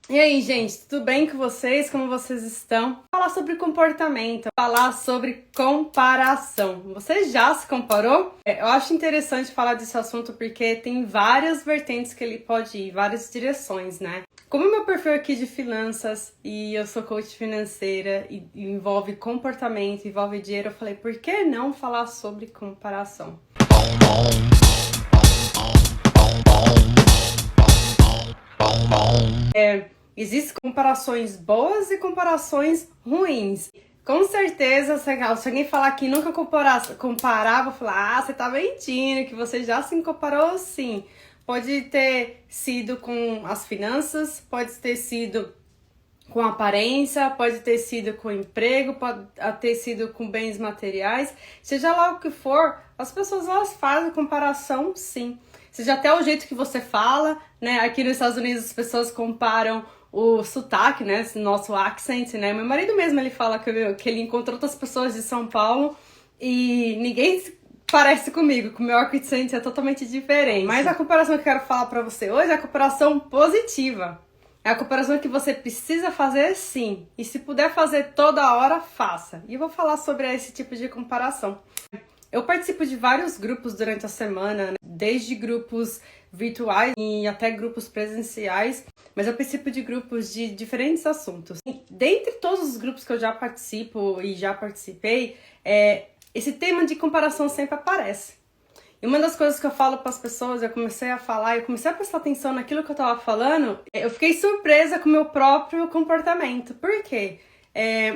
E aí, gente, tudo bem com vocês? Como vocês estão? Falar sobre comportamento, falar sobre comparação. Você já se comparou? Eu acho interessante falar desse assunto porque tem várias vertentes que ele pode ir, várias direções, né? Como meu perfil aqui de finanças e eu sou coach financeira e envolve comportamento, envolve dinheiro, eu falei, por que não falar sobre comparação? Existem comparações boas e comparações ruins. Com certeza, se alguém falar que nunca comparava, vou falar, você tá mentindo, que você já se comparou sim. Pode ter sido com as finanças, pode ter sido com aparência, pode ter sido com emprego, pode ter sido com bens materiais, seja lá o que for, as pessoas elas fazem comparação sim. Seja até o jeito que você fala, né? Aqui nos Estados Unidos as pessoas comparam o sotaque, né? Esse nosso accent, né? Meu marido mesmo, ele fala que ele encontrou outras pessoas de São Paulo e ninguém parece comigo, que o meu accent é totalmente diferente. Mas a comparação que eu quero falar pra você hoje é a comparação positiva. É a comparação que você precisa fazer sim. E se puder fazer toda hora, faça. E eu vou falar sobre esse tipo de comparação. Eu participo de vários grupos durante a semana, né? Desde grupos virtuais e até grupos presenciais, mas eu participo de grupos de diferentes assuntos. E dentre todos os grupos que eu já participo e já participei, esse tema de comparação sempre aparece. E uma das coisas que eu falo para as pessoas, eu comecei a falar, eu comecei a prestar atenção naquilo que eu estava falando, eu fiquei surpresa com o meu próprio comportamento. Por quê?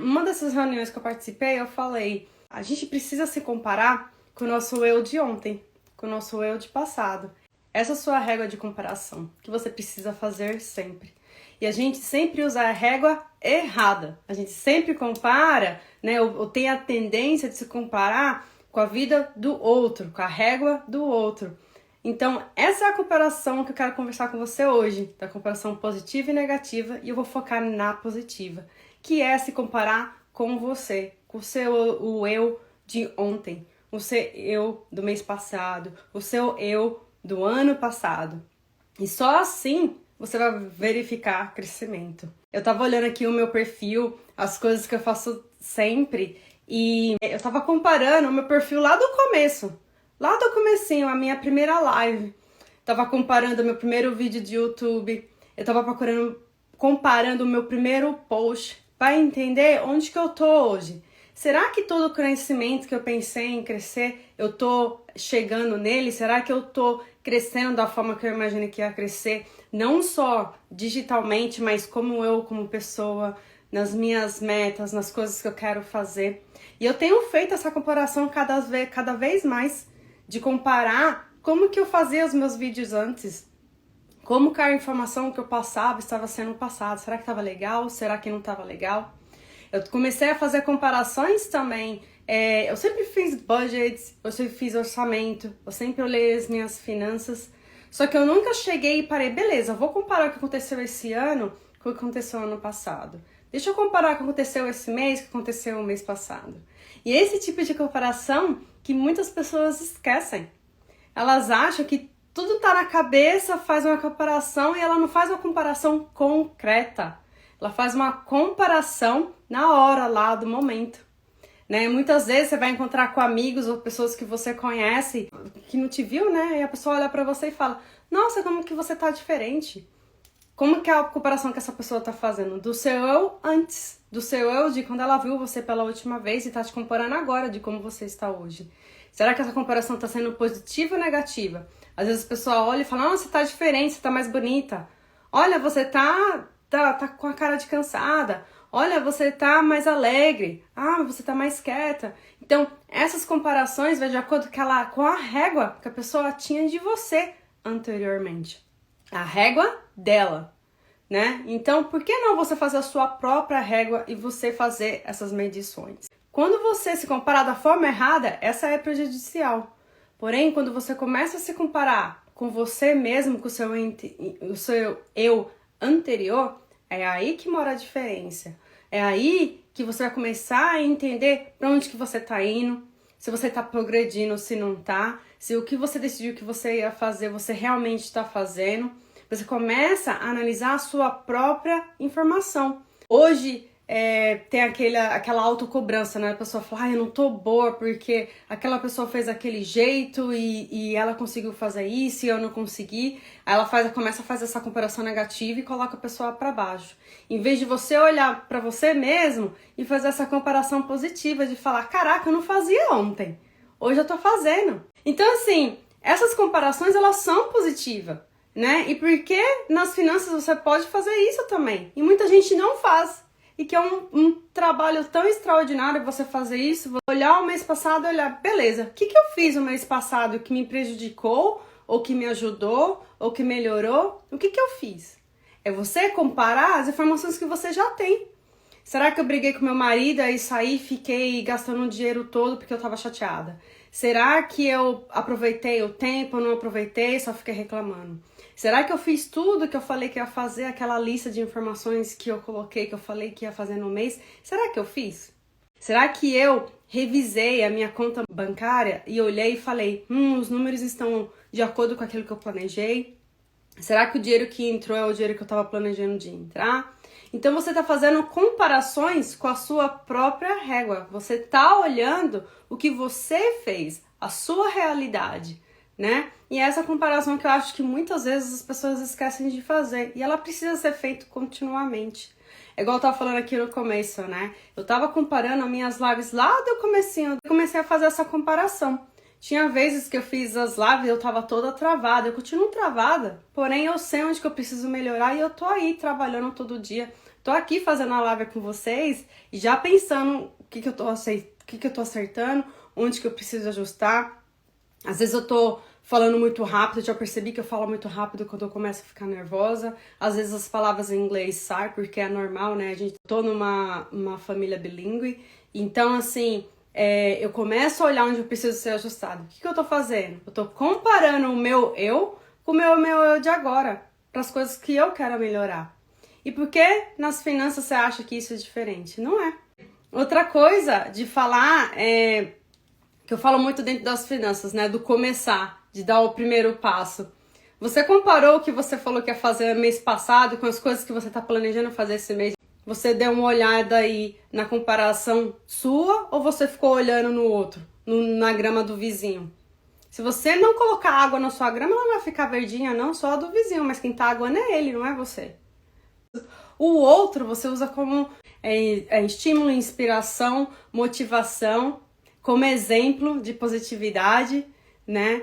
Uma dessas reuniões que eu participei, eu falei, a gente precisa se comparar com o nosso eu de ontem, com o nosso eu de passado. Essa é a sua régua de comparação, que você precisa fazer sempre. E a gente sempre usa a régua errada. A gente sempre compara, né, ou tem a tendência de se comparar com a vida do outro, com a régua do outro. Então, essa é a comparação que eu quero conversar com você hoje, da comparação positiva e negativa, e eu vou focar na positiva, que é se comparar com você, com o eu de ontem, o seu eu do mês passado, o seu eu do ano passado. E só assim você vai verificar crescimento. Eu tava olhando aqui o meu perfil, as coisas que eu faço sempre, e eu tava comparando o meu perfil lá do começo, lá do comecinho, a minha primeira live. Tava comparando o meu primeiro vídeo de YouTube, eu tava comparando o meu primeiro post para entender onde que eu tô hoje. Será que todo o crescimento que eu pensei em crescer, eu tô chegando nele? Será que eu tô crescendo da forma que eu imaginei que ia crescer? Não só digitalmente, mas como pessoa, nas minhas metas, nas coisas que eu quero fazer. E eu tenho feito essa comparação cada vez mais, de comparar como que eu fazia os meus vídeos antes. Como que a informação que eu passava estava sendo passada. Será que estava legal? Será que não estava legal? Eu comecei a fazer comparações também. Eu sempre fiz budgets, eu sempre fiz orçamento, eu sempre olhei as minhas finanças. Só que eu nunca cheguei e parei, beleza, eu vou comparar o que aconteceu esse ano com o que aconteceu ano passado. Deixa eu comparar o que aconteceu esse mês com o que aconteceu o mês passado. E esse tipo de comparação que muitas pessoas esquecem. Elas acham que tudo tá na cabeça, faz uma comparação e ela não faz uma comparação concreta. Ela faz uma comparação na hora lá do momento, né? Muitas vezes você vai encontrar com amigos ou pessoas que você conhece que não te viu, né? E a pessoa olha pra você e fala: "Nossa, como que você tá diferente?" Como que é a comparação que essa pessoa tá fazendo? Do seu eu antes, do seu eu de quando ela viu você pela última vez e tá te comparando agora de como você está hoje. Será que essa comparação tá sendo positiva ou negativa? Às vezes a pessoa olha e fala: "Nossa, você tá diferente, você tá mais bonita. Olha, você tá com a cara de cansada. Olha, você tá mais alegre. Ah, você tá mais quieta." Então, essas comparações vão de acordo com a régua que a pessoa tinha de você anteriormente. A régua dela, né? Então, por que não você fazer a sua própria régua e você fazer essas medições? Quando você se comparar da forma errada, essa é prejudicial. Porém, quando você começa a se comparar com você mesmo, com o seu eu anterior, é aí que mora a diferença. É aí que você vai começar a entender para onde que você tá indo, se você tá progredindo, se não tá, se o que você decidiu que você ia fazer, você realmente está fazendo. Você começa a analisar a sua própria informação. Hoje tem aquela autocobrança, né? A pessoa fala, eu não tô boa porque aquela pessoa fez aquele jeito e ela conseguiu fazer isso e eu não consegui. Aí ela começa a fazer essa comparação negativa e coloca a pessoa pra baixo. Em vez de você olhar pra você mesmo e fazer essa comparação positiva de falar, caraca, eu não fazia ontem, hoje eu tô fazendo. Então, assim, essas comparações, elas são positivas, né? E porque nas finanças você pode fazer isso também. E muita gente não faz. E que é um trabalho tão extraordinário você fazer isso, olhar o mês passado e olhar, beleza, o que eu fiz no mês passado que me prejudicou, ou que me ajudou, ou que melhorou? O que eu fiz? É você comparar as informações que você já tem. Será que eu briguei com meu marido e saí e fiquei gastando o dinheiro todo porque eu tava chateada? Será que eu aproveitei o tempo, ou não aproveitei, só fiquei reclamando? Será que eu fiz tudo que eu falei que ia fazer, aquela lista de informações que eu coloquei, que eu falei que ia fazer no mês? Será que eu fiz? Será que eu revisei a minha conta bancária e olhei e falei, os números estão de acordo com aquilo que eu planejei? Será que o dinheiro que entrou é o dinheiro que eu estava planejando de entrar? Então você está fazendo comparações com a sua própria régua. Você está olhando o que você fez, a sua realidade, né? E é essa comparação que eu acho que muitas vezes as pessoas esquecem de fazer. E ela precisa ser feita continuamente. É igual eu tava falando aqui no começo, né? Eu tava comparando as minhas lives lá do comecinho. Eu comecei a fazer essa comparação. Tinha vezes que eu fiz as lives e eu tava toda travada. Eu continuo travada, porém eu sei onde que eu preciso melhorar e eu tô aí trabalhando todo dia. Tô aqui fazendo a live com vocês e já pensando o que eu tô acertando, onde que eu preciso ajustar. Às vezes eu tô falando muito rápido, já percebi que eu falo muito rápido quando eu começo a ficar nervosa. Às vezes as palavras em inglês saem, porque é normal, né? A gente tô numa família bilíngue. Então, assim, eu começo a olhar onde eu preciso ser ajustado. O que eu tô fazendo? Eu tô comparando o meu eu com o meu eu de agora, para as coisas que eu quero melhorar. E por que nas finanças você acha que isso é diferente? Não é. Outra coisa de falar que eu falo muito dentro das finanças, né? Do começar, de dar o primeiro passo. Você comparou o que você falou que ia fazer mês passado com as coisas que você está planejando fazer esse mês? Você deu uma olhada aí na comparação sua ou você ficou olhando no outro, na grama do vizinho? Se você não colocar água na sua grama, ela vai ficar verdinha, não só a do vizinho, mas quem tá aguando é ele, não é você. O outro você usa como estímulo, inspiração, motivação, como exemplo de positividade, né?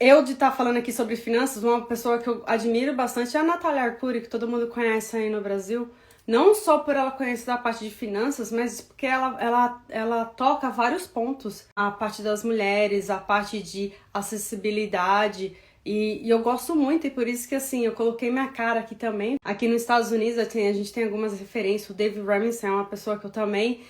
Eu de estar falando aqui sobre finanças, uma pessoa que eu admiro bastante é a Natália Arcuri, que todo mundo conhece aí no Brasil. Não só por ela conhecer a parte de finanças, mas porque ela toca vários pontos. A parte das mulheres, a parte de acessibilidade. E eu gosto muito, e por isso que assim, eu coloquei minha cara aqui também. Aqui nos Estados Unidos a gente tem algumas referências. O Dave Ramsey é uma pessoa que eu também...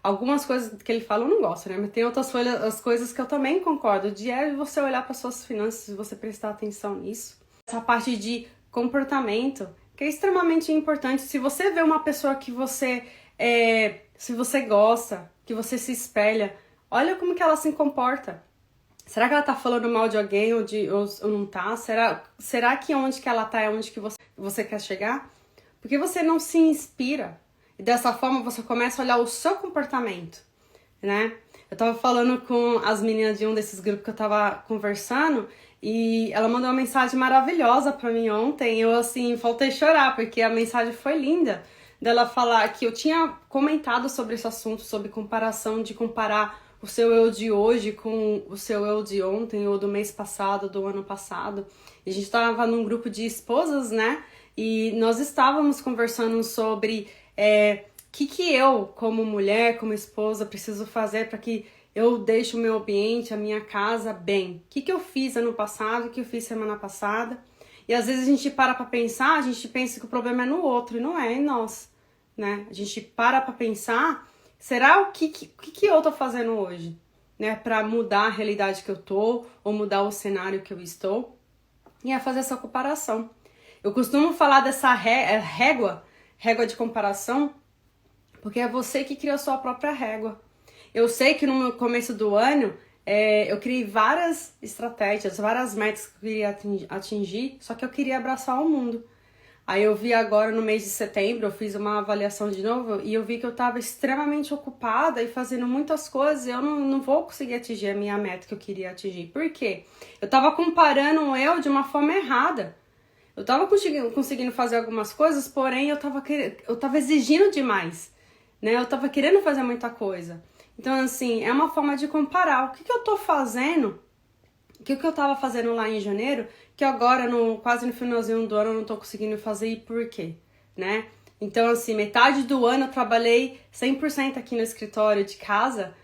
algumas coisas que ele fala eu não gosto, né? Mas tem outras coisas que eu também concordo. De você olhar para suas finanças e você prestar atenção nisso. Essa parte de comportamento, que é extremamente importante. Se você vê uma pessoa que você... se você gosta, que você se espelha, olha como que ela se comporta. Será que ela tá falando mal de alguém ou não tá? Será que onde que ela tá é onde que você quer chegar? Porque você não se inspira. E dessa forma você começa a olhar o seu comportamento, né? Eu tava falando com as meninas de um desses grupos que eu tava conversando e ela mandou uma mensagem maravilhosa pra mim ontem. Eu, assim, faltei chorar porque a mensagem foi linda. Dela falar que eu tinha comentado sobre esse assunto, sobre comparação, de comparar o seu eu de hoje com o seu eu de ontem, ou do mês passado, do ano passado. E a gente estava num grupo de esposas, né? E nós estávamos conversando sobre que eu, como mulher, como esposa, preciso fazer para que eu deixe o meu ambiente, a minha casa bem. O que eu fiz ano passado, o que eu fiz semana passada. E às vezes a gente para pensar, a gente pensa que o problema é no outro, e não é em nós, né? A gente para pensar... Será o que eu tô fazendo hoje, né, para mudar a realidade que eu tô, ou mudar o cenário que eu estou, e é fazer essa comparação. Eu costumo falar dessa régua de comparação, porque é você que cria a sua própria régua. Eu sei que no começo do ano, eu criei várias estratégias, várias metas que eu queria atingir, só que eu queria abraçar o mundo. Aí eu vi agora no mês de setembro, eu fiz uma avaliação de novo e eu vi que eu estava extremamente ocupada e fazendo muitas coisas e eu não vou conseguir atingir a minha meta que eu queria atingir. Por quê? Eu estava comparando eu de uma forma errada. Eu estava conseguindo fazer algumas coisas, porém eu estava exigindo demais, né? Eu estava querendo fazer muita coisa. Então, assim, é uma forma de comparar. O que eu tô fazendo? O que eu tava fazendo lá em janeiro, que agora, quase no finalzinho do ano, eu não tô conseguindo fazer e por quê, né? Então, assim, metade do ano eu trabalhei 100% aqui no escritório de casa.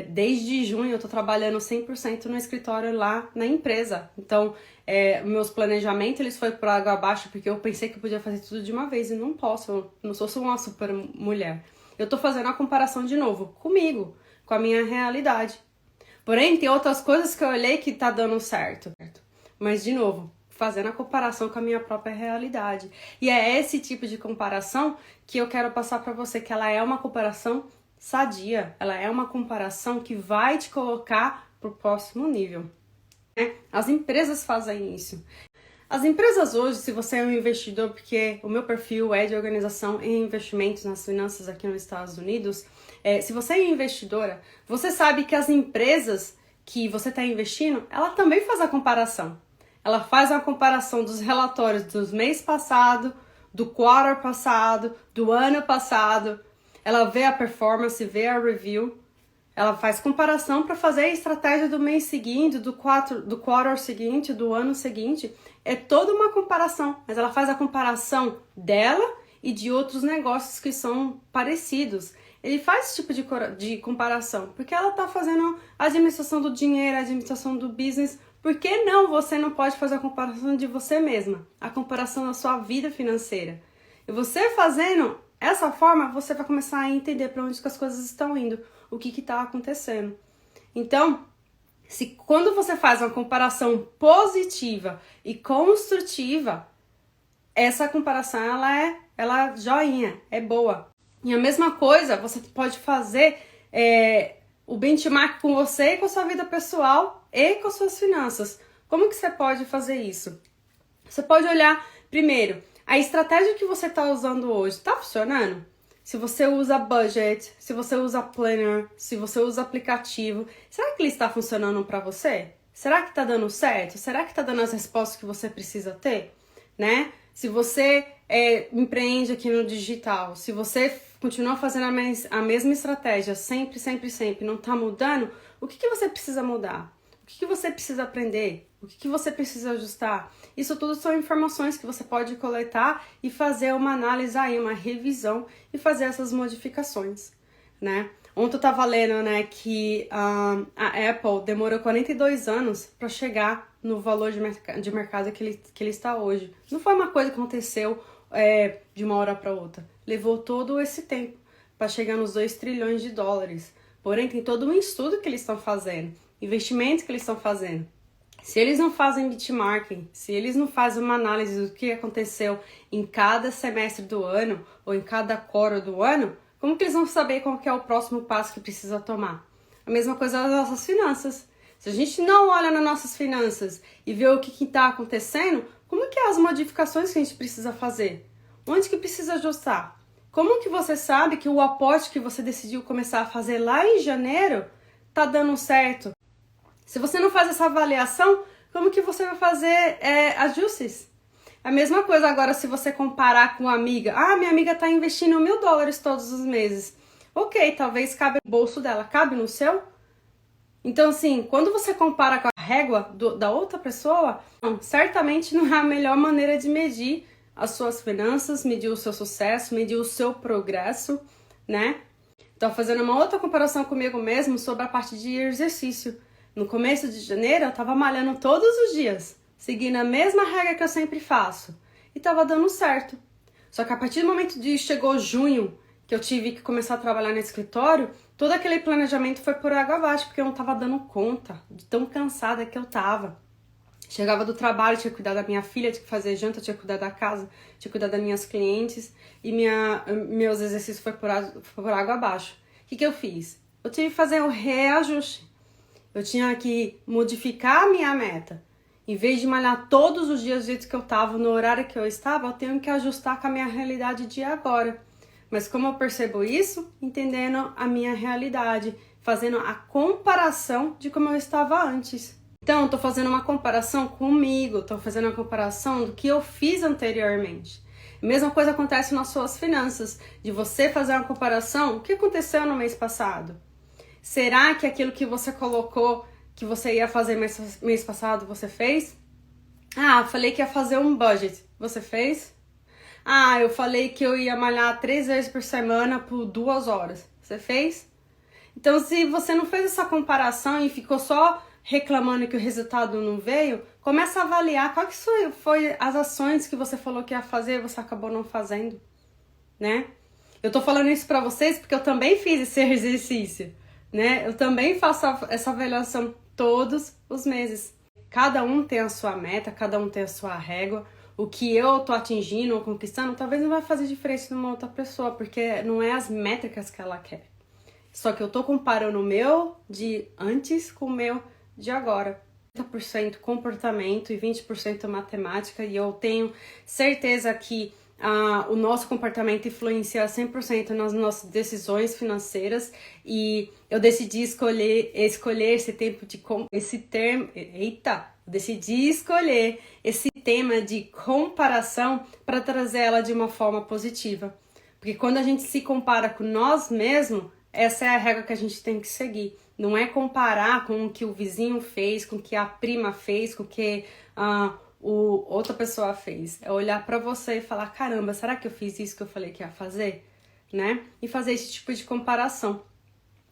Desde junho eu tô trabalhando 100% no escritório lá na empresa. Então, meus planejamentos, eles foram por água abaixo, porque eu pensei que eu podia fazer tudo de uma vez e não posso. Eu não sou uma super mulher. Eu tô fazendo a comparação de novo comigo, com a minha realidade. Porém, tem outras coisas que eu olhei que tá dando certo. Mas, de novo, fazendo a comparação com a minha própria realidade. E é esse tipo de comparação que eu quero passar pra você, que ela é uma comparação sadia. Ela é uma comparação que vai te colocar pro próximo nível. As empresas fazem isso. As empresas hoje, se você é um investidor, porque o meu perfil é de organização em investimentos nas finanças aqui nos Estados Unidos, se você é investidora, você sabe que as empresas que você está investindo, ela também faz a comparação. Ela faz a comparação dos relatórios dos mês passado, do quarter passado, do ano passado. Ela vê a performance, vê a review. Ela faz comparação para fazer a estratégia do mês seguinte, do quarter seguinte, do ano seguinte. É toda uma comparação, mas ela faz a comparação dela e de outros negócios que são parecidos. Ele faz esse tipo de comparação, porque ela está fazendo a administração do dinheiro, a administração do business. Por que não você não pode fazer a comparação de você mesma? A comparação da sua vida financeira. E você fazendo essa forma, você vai começar a entender para onde que as coisas estão indo, o que está acontecendo. Então, quando você faz uma comparação positiva e construtiva, essa comparação ela joinha, é boa. E a mesma coisa você pode fazer o benchmark com você e com a sua vida pessoal e com as suas finanças. Como que você pode fazer isso? Você pode olhar primeiro, a estratégia que você está usando hoje está funcionando? Se você usa budget, se você usa planner, se você usa aplicativo, será que ele está funcionando para você? Será que está dando certo? Será que está dando as respostas que você precisa ter? Né? Se você empreende aqui no digital, se você continua fazendo a mesma estratégia sempre, não está mudando, o que você precisa mudar? O que você precisa aprender? O que você precisa ajustar? Isso tudo são informações que você pode coletar e fazer uma análise aí, uma revisão e fazer essas modificações, né? Ontem eu estava lendo, né, que a Apple demorou 42 anos para chegar no valor de mercado que ele está hoje. Não foi uma coisa que aconteceu de uma hora para outra. Levou todo esse tempo para chegar nos 2 trilhões de dólares. Porém, tem todo um estudo que eles estão fazendo, investimentos que eles estão fazendo. Se eles não fazem benchmarking, se eles não fazem uma análise do que aconteceu em cada semestre do ano ou em cada quarter do ano, como que eles vão saber qual que é o próximo passo que precisa tomar? A mesma coisa das nossas finanças. Se a gente não olha nas nossas finanças e vê o que está acontecendo, como que é as modificações que a gente precisa fazer? Onde que precisa ajustar? Como que você sabe que o aporte que você decidiu começar a fazer lá em janeiro está dando certo? Se você não faz essa avaliação, como que você vai fazer ajustes? A mesma coisa agora se você comparar com uma amiga. Ah, minha amiga está investindo $1.000 todos os meses. Ok, talvez cabe no bolso dela. Cabe no seu? Então, assim, quando você compara com a régua da outra pessoa, certamente não é a melhor maneira de medir as suas finanças, medir o seu sucesso, medir o seu progresso, né? Então, fazendo uma outra comparação comigo mesmo sobre a parte de exercício. No começo de janeiro, eu tava malhando todos os dias, seguindo a mesma regra que eu sempre faço. E tava dando certo. Só que a partir do momento de chegou junho, que eu tive que começar a trabalhar no escritório, todo aquele planejamento foi por água abaixo, porque eu não tava dando conta de tão cansada que eu tava. Chegava do trabalho, tinha que cuidar da minha filha, tinha que fazer janta, tinha que cuidar da casa, tinha que cuidar das minhas clientes, e meus exercícios foi por água abaixo. O que eu fiz? Eu tive que fazer um reajuste. Eu tinha que modificar a minha meta. Em vez de malhar todos os dias do jeito que eu estava, no horário que eu estava, eu tenho que ajustar com a minha realidade de agora. Mas como eu percebo isso? Entendendo a minha realidade, fazendo a comparação de como eu estava antes. Então, estou fazendo uma comparação comigo, estou fazendo uma comparação do que eu fiz anteriormente. A mesma coisa acontece nas suas finanças, de você fazer uma comparação, o que aconteceu no mês passado? Será que aquilo que você colocou que você ia fazer mês passado, você fez? Ah, falei que ia fazer um budget, você fez? Ah, eu falei que eu ia malhar 3 vezes por semana por 2 horas, você fez? Então, se você não fez essa comparação e ficou só reclamando que o resultado não veio, começa a avaliar qual que foi as ações que você falou que ia fazer e você acabou não fazendo, né? Eu tô falando isso pra vocês porque eu também fiz esse exercício, né? Eu também faço essa avaliação todos os meses. Cada um tem a sua meta, cada um tem a sua régua. O que eu tô atingindo ou conquistando talvez não vai fazer diferença numa outra pessoa, porque não é as métricas que ela quer. Só que eu tô comparando o meu de antes com o meu de agora. 30% comportamento e 20% matemática, e eu tenho certeza que o nosso comportamento influencia 100% nas nossas decisões financeiras, e eu decidi escolher esse tema de comparação para trazer ela de uma forma positiva. Porque quando a gente se compara com nós mesmos, essa é a regra que a gente tem que seguir. Não é comparar com o que o vizinho fez, com o que a prima fez, com o que outra pessoa fez. É olhar pra você e falar, caramba, será que eu fiz isso que eu falei que ia fazer? Né? E fazer esse tipo de comparação.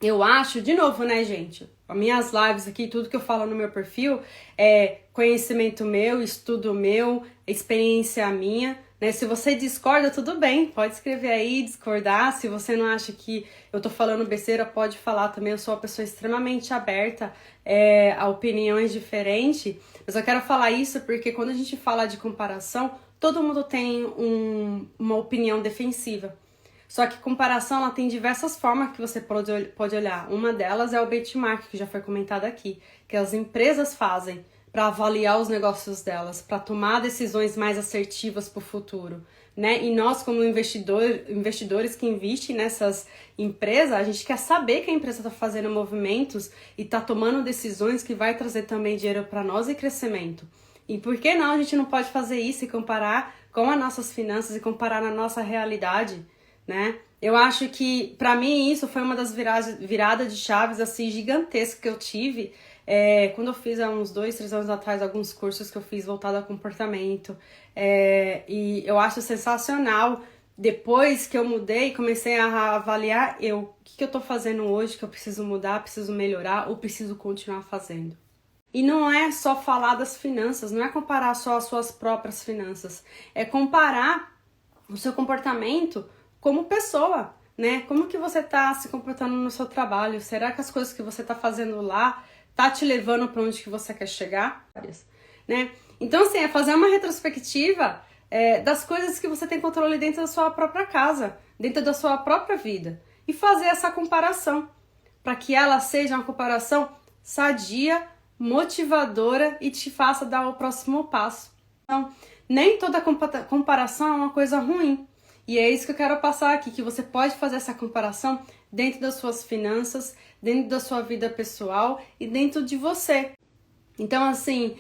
Eu acho, de novo, né, gente? As minhas lives aqui, tudo que eu falo no meu perfil é conhecimento meu, estudo meu, experiência minha, né? Se você discorda, tudo bem, pode escrever aí, discordar. Se você não acha que eu tô falando besteira, pode falar também. Eu sou uma pessoa extremamente aberta a opiniões diferentes. Mas eu quero falar isso porque quando a gente fala de comparação, todo mundo tem uma opinião defensiva. Só que comparação, ela tem diversas formas que você pode olhar. Uma delas é o benchmark, que já foi comentado aqui, que as empresas fazem para avaliar os negócios delas, para tomar decisões mais assertivas para o futuro, né? E nós, como investidores que investem nessas empresas, a gente quer saber que a empresa está fazendo movimentos e está tomando decisões que vai trazer também dinheiro para nós e crescimento. E por que não a gente não pode fazer isso e comparar com as nossas finanças e comparar na nossa realidade, né? Eu acho que, pra mim, isso foi uma das viradas de chaves, assim, gigantescas que eu tive quando eu fiz, há uns 2, 3 anos atrás, alguns cursos que eu fiz voltados a comportamento. E eu acho sensacional, depois que eu mudei, comecei a avaliar o que eu tô fazendo hoje, que eu preciso mudar, preciso melhorar ou preciso continuar fazendo. E não é só falar das finanças, não é comparar só as suas próprias finanças, é comparar o seu comportamento como pessoa, né? Como que você tá se comportando no seu trabalho? Será que as coisas que você tá fazendo lá tá te levando para onde que você quer chegar? Né? Então, assim, é fazer uma retrospectiva das coisas que você tem controle dentro da sua própria casa, dentro da sua própria vida, e fazer essa comparação, para que ela seja uma comparação sadia, motivadora e te faça dar o próximo passo. Então, nem toda comparação é uma coisa ruim. E é isso que eu quero passar aqui, que você pode fazer essa comparação dentro das suas finanças, dentro da sua vida pessoal e dentro de você. Então, assim,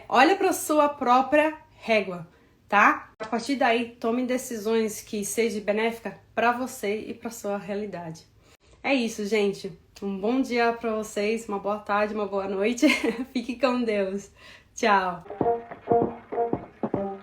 olha para a sua própria régua, tá? A partir daí, tome decisões que sejam benéficas para você e para sua realidade. É isso, gente. Um bom dia para vocês, uma boa tarde, uma boa noite. Fique com Deus. Tchau.